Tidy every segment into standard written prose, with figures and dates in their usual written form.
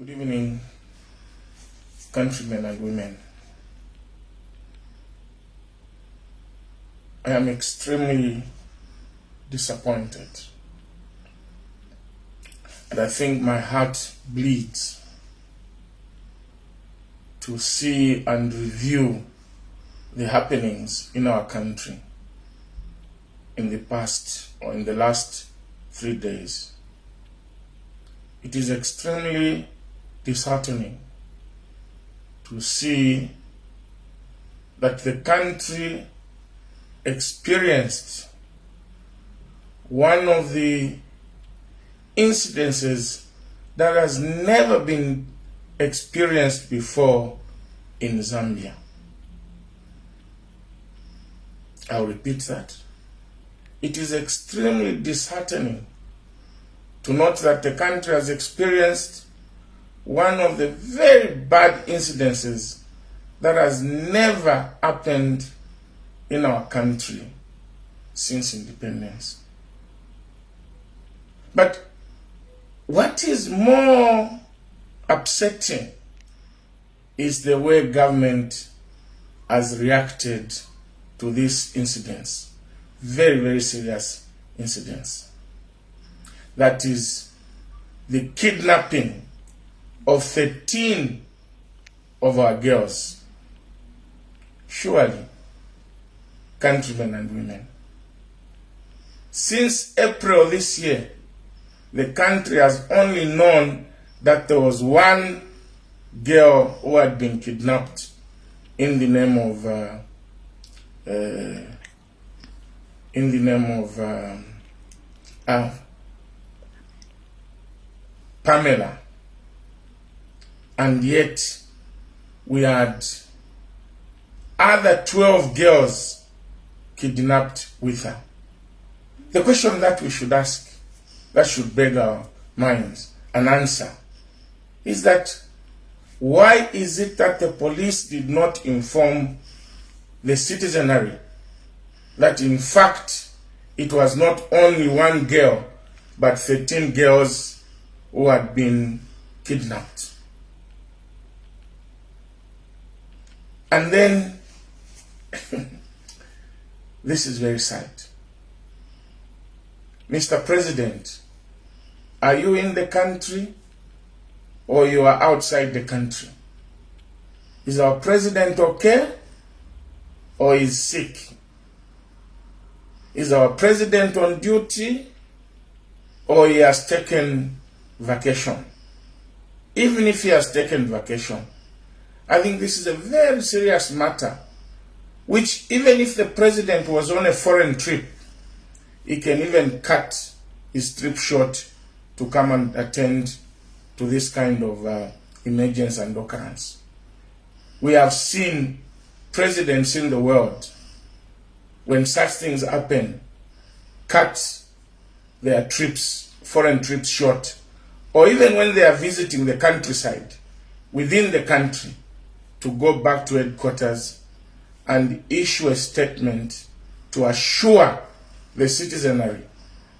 Good evening, countrymen and women. I am extremely disappointed, and I think my heart bleeds to see and review the happenings in our country in the past or in the last 3 days. It is extremely disheartening to see that the country experienced one of the incidences that has never been experienced before in Zambia. I'll repeat that. It is extremely disheartening to note that the country has experienced one of the very bad incidences that has never happened in our country since independence. But what is more upsetting is the way government has reacted to these incidents. Very, very serious incidents. That is the kidnapping of 13 of our girls. Surely, countrymen and women, since April this year, the country has only known that there was one girl who had been kidnapped in the name of Pamela, and yet we had other 12 girls kidnapped with her. The question that we should ask, that should beg our minds an answer, is that why is it that the police did not inform the citizenry that in fact it was not only one girl but 13 girls who had been kidnapped? And then, this is very sad. Mr. President, are you in the country or you are outside the country? Is our president okay or is sick? Is our president on duty or he has taken vacation? Even if he has taken vacation, I think this is a very serious matter, which even if the president was on a foreign trip, he can even cut his trip short to come and attend to this kind of emergency and occurrence. We have seen presidents in the world, when such things happen, cut their trips, foreign trips short, or even when they are visiting the countryside within the country, to go back to headquarters and issue a statement to assure the citizenry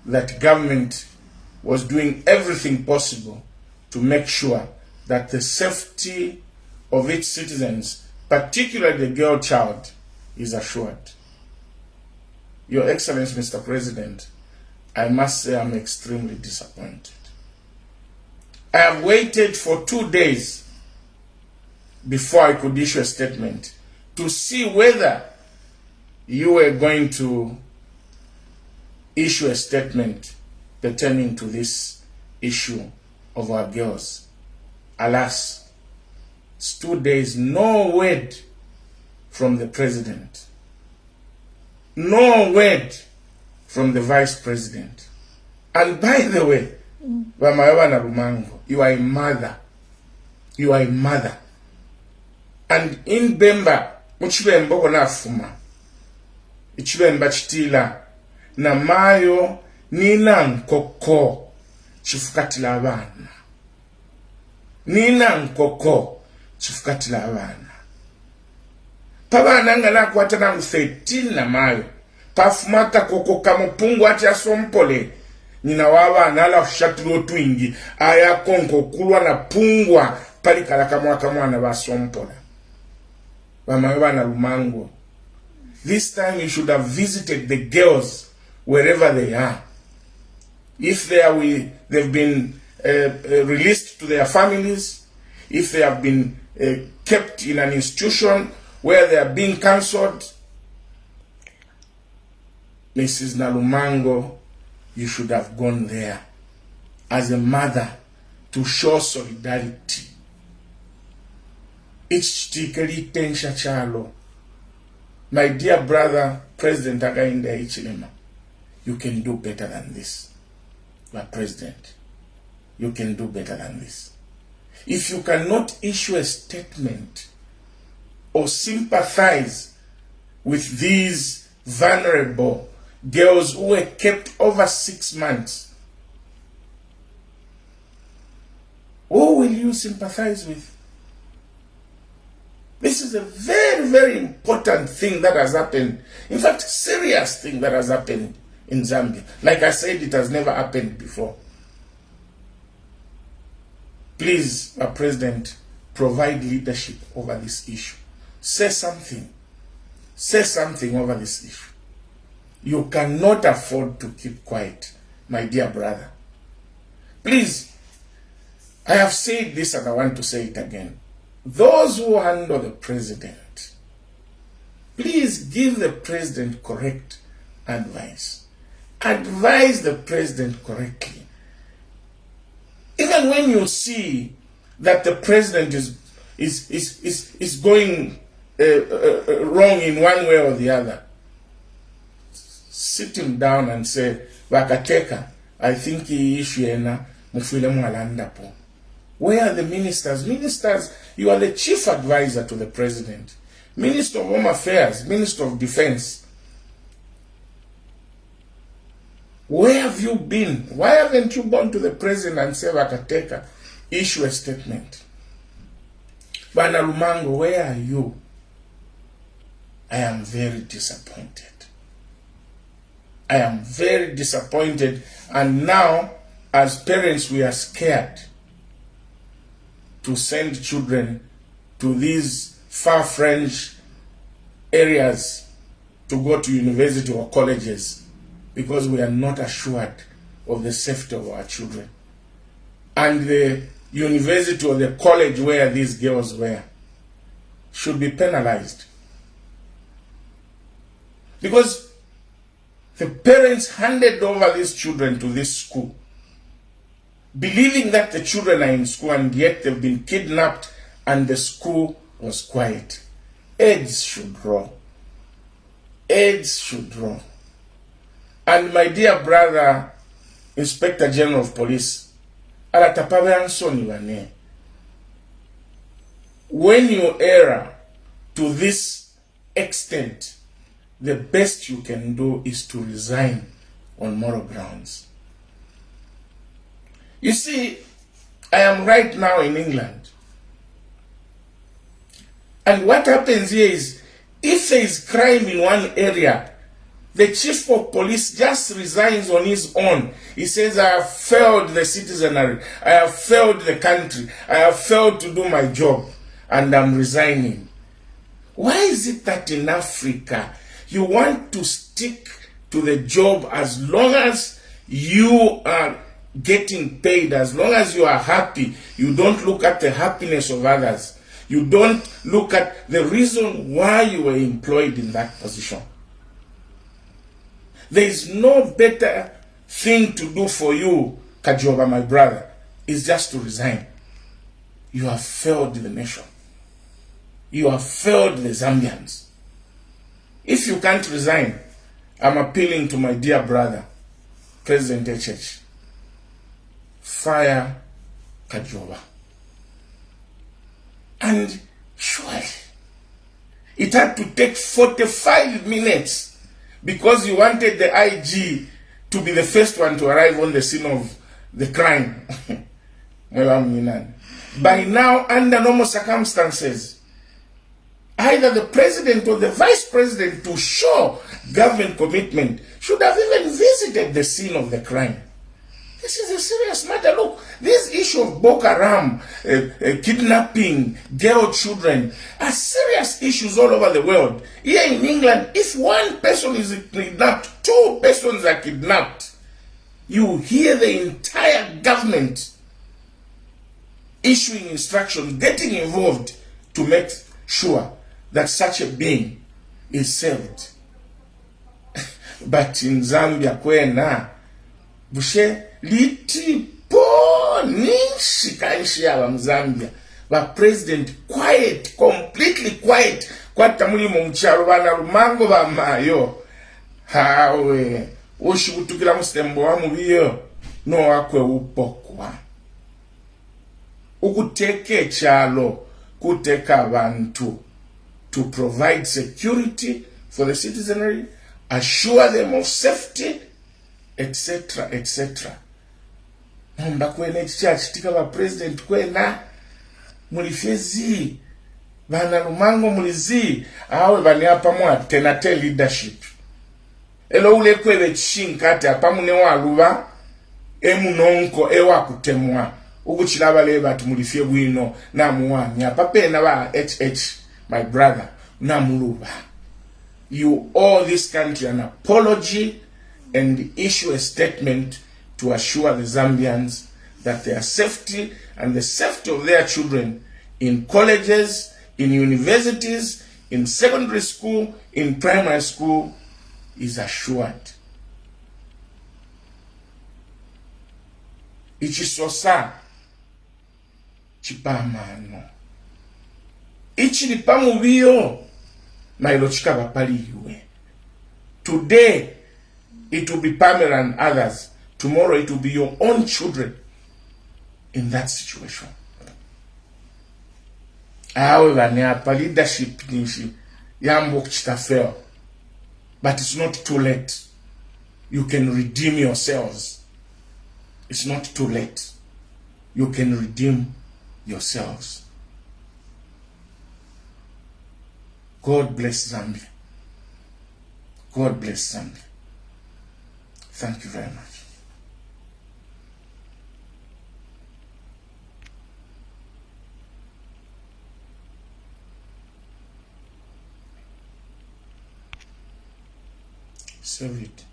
that government was doing everything possible to make sure that the safety of its citizens, particularly the girl child, is assured. Your Excellency, Mr. President, I must say I'm extremely disappointed. I have waited for 2 days before I could issue a statement to see whether you were going to issue a statement pertaining to this issue of our girls. Alas, it's 2 days, no word from the president, no word from the vice president. And by the way, you are a mother. You are a mother. And in Bemba, muchibemba kona fuma. Ichibemba chitila. Na mayo nina nkoko chifukatila abana. Nina nkoko chifukatila abana. Pabana ngala kwata na 13 na mayo. Pafumata koko kamupungu ati asompole. nina w'abaana ala shatula otwingi ayakonko kulwa na pungwa palikala kamwaka mwana basompola bamawe bana Lumango. This time you should have visited the girls wherever they are. If they've been released to their families, if they have been kept in an institution where they are being cancelled, Mrs. Nalumango, you should have gone there as a mother to show solidarity. It's chitikeli tensha chalo. My dear brother, President Againda Ichilema, you can do better than this. My president, you can do better than this. If you cannot issue a statement or sympathize with these vulnerable girls who were kept over 6 months, who will you sympathize with? This is a very, very important thing that has happened. In fact, serious thing that has happened in Zambia. Like I said, it has never happened before. Please, our president, provide leadership over this issue. Say something. Say something over this issue. You cannot afford to keep quiet, my dear brother. Please, I have said this and I want to say it again. Those who handle the president, please give the president correct advice. Advise the president correctly. Even when you see that the president is going wrong in one way or the other, sit him down and say, Bakateka, I think he issuena mufile mwalanda po. Where are the ministers? Ministers, you are the chief advisor to the president. Minister of Home Affairs, Minister of Defense. Where have you been? Why haven't you gone to the president and said, Bakateka, issue a statement? Bana Lumango, where are you? I am very disappointed. I am very disappointed, and now, as parents, we are scared to send children to these far-fetched areas to go to university or colleges because we are not assured of the safety of our children. And the university or the college where these girls were should be penalized. Because the parents handed over these children to this school, believing that the children are in school, and yet they've been kidnapped and the school was quiet. Heads should roll. Heads should roll. And my dear brother, Inspector General of Police, when you err to this extent, the best you can do is to resign on moral grounds. You see, I am right now in England. And what happens here is, if there is crime in one area, the chief of police just resigns on his own. He says, I have failed the citizenry. I have failed the country. I have failed to do my job. And I'm resigning. Why is it that in Africa, you want to stick to the job as long as you are getting paid, as long as you are happy? You don't look at the happiness of others. You don't look at the reason why you were employed in that position. There is no better thing to do for you, Kajoba, my brother, is just to resign. You have failed the nation. You have failed the Zambians. If you can't resign, I'm appealing to my dear brother, President HH. Fire Kajoba. And surely, it had to take 45 minutes because you wanted the IG to be the first one to arrive on the scene of the crime. By now, under normal circumstances, either the president or the vice president, to show government commitment, should have even visited the scene of the crime. serious matter. Look, this issue of Boko Haram, kidnapping girl children, are serious issues all over the world. Here in England, if one person is kidnapped, 2 persons are kidnapped, you hear the entire government issuing instructions, getting involved to make sure that such a being is saved. But in Zambia, kwena bushe liti nishi kanshi aba Mzambia ba president quiet, completely quiet, kwata muli mu mcharo bana rumango ba mayo hawe ushibutukira mustembo wa mubiyo no akwe upokwa ukuteke chalo kuteka abantu to provide security for the citizenry, assure them of safety, etc., etc. Namba kwene church tika ba president kwena mulifezi bana lumango mulizi awe bani apa mwa tenate leadership elo ule kwebe chinkate apa mune waluba emunonko ewa kutemwa ukuchila bale batu mulifye bwino na muwanya papa ba HH my brother na muluba. You owe this country an apology and issue a statement to assure the Zambians that their safety and the safety of their children in colleges, in universities, in secondary school, in primary school is assured. Ichisosa chipamano. Ichilipamubiyo mailo chikaba paliwe. Today it will be Pamela and others. Tomorrow it will be your own children in that situation. However, neapa leadership nishi yambo kuchitafeo. But it's not too late. You can redeem yourselves. It's not too late. You can redeem yourselves. God bless Zambia. God bless Zambia. Thank you very much. Save it.